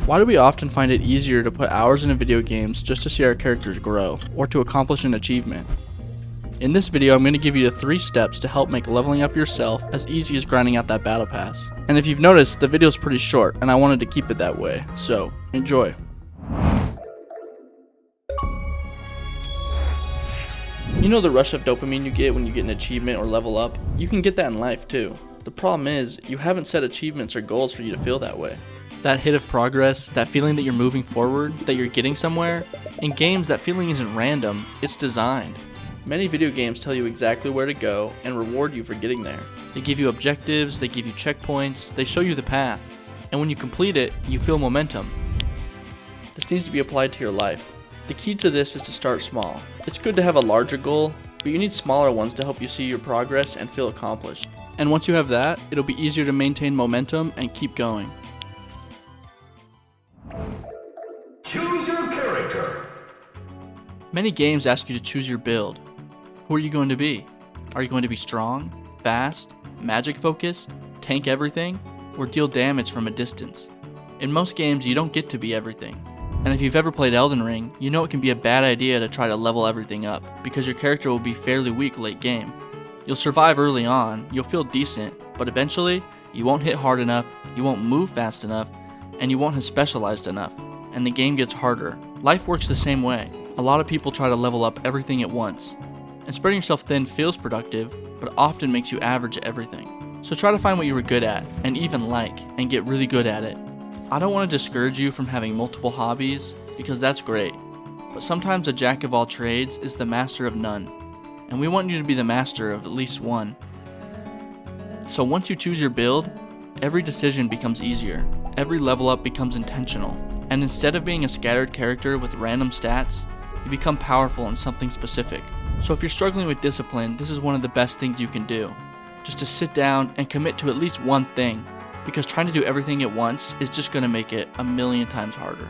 Why do we often find it easier to put hours into video games just to see our characters grow, or to accomplish an achievement? In this video, I'm going to give you the 3 steps to help make leveling up yourself as easy as grinding out that battle pass. And if you've noticed, the video is pretty short, and I wanted to keep it that way, so enjoy. You know the rush of dopamine you get when you get an achievement or level up? You can get that in life too. The problem is, you haven't set achievements or goals for you to feel that way. That hit of progress, that feeling that you're moving forward, that you're getting somewhere, in games that feeling isn't random, it's designed. Many video games tell you exactly where to go and reward you for getting there. They give you objectives, they give you checkpoints, they show you the path. And when you complete it, you feel momentum. This needs to be applied to your life. The key to this is to start small. It's good to have a larger goal, but you need smaller ones to help you see your progress and feel accomplished. And once you have that, it'll be easier to maintain momentum and keep going. Choose your character. Many games ask you to choose your build. Who are you going to be? Are you going to be strong, fast, magic focused, tank everything, or deal damage from a distance? In most games, you don't get to be everything. And if you've ever played Elden Ring, you know it can be a bad idea to try to level everything up, because your character will be fairly weak late game. You'll survive early on, you'll feel decent, but eventually, you won't hit hard enough, you won't move fast enough, and you won't have specialized enough, and the game gets harder. Life works the same way. A lot of people try to level up everything at once, and spreading yourself thin feels productive, but often makes you average at everything. So try to find what you were good at, and even like, and get really good at it. I don't want to discourage you from having multiple hobbies, because that's great, but sometimes a jack of all trades is the master of none, and we want you to be the master of at least one. So once you choose your build, every decision becomes easier, every level up becomes intentional, and instead of being a scattered character with random stats, you become powerful in something specific. So if you're struggling with discipline, this is one of the best things you can do, just to sit down and commit to at least one thing, because trying to do everything at once is just going to make it a million times harder.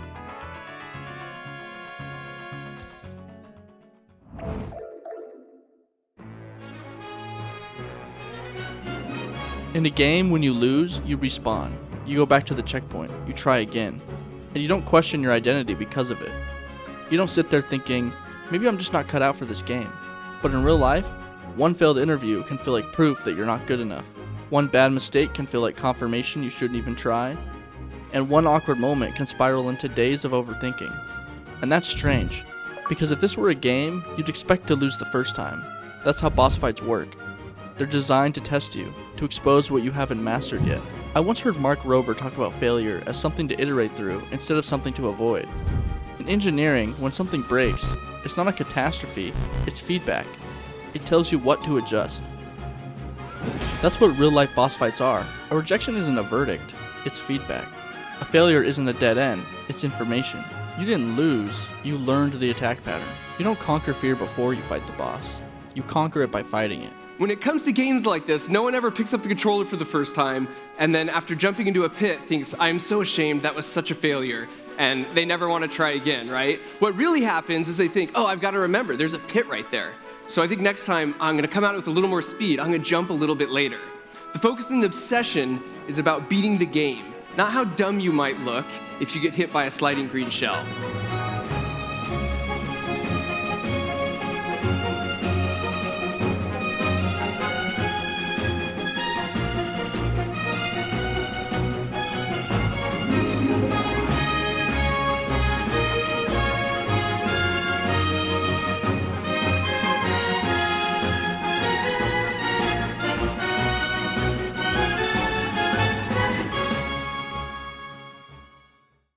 In a game, when you lose, you respawn. You go back to the checkpoint, you try again, and you don't question your identity because of it. You don't sit there thinking, maybe I'm just not cut out for this game. But in real life, one failed interview can feel like proof that you're not good enough. One bad mistake can feel like confirmation you shouldn't even try. And one awkward moment can spiral into days of overthinking. And that's strange, because if this were a game, you'd expect to lose the first time. That's how boss fights work. They're designed to test you, to expose what you haven't mastered yet. I once heard Mark Rober talk about failure as something to iterate through instead of something to avoid. In engineering, when something breaks, it's not a catastrophe, it's feedback. It tells you what to adjust. That's what real-life boss fights are. A rejection isn't a verdict, it's feedback. A failure isn't a dead end, it's information. You didn't lose, you learned the attack pattern. You don't conquer fear before you fight the boss. You conquer it by fighting it. When it comes to games like this, no one ever picks up the controller for the first time, and then after jumping into a pit thinks, I'm so ashamed, that was such a failure, and they never want to try again, right? What really happens is they think, oh, I've got to remember, there's a pit right there. So I think next time I'm going to come out with a little more speed, I'm going to jump a little bit later. The focus and the obsession is about beating the game, not how dumb you might look if you get hit by a sliding green shell.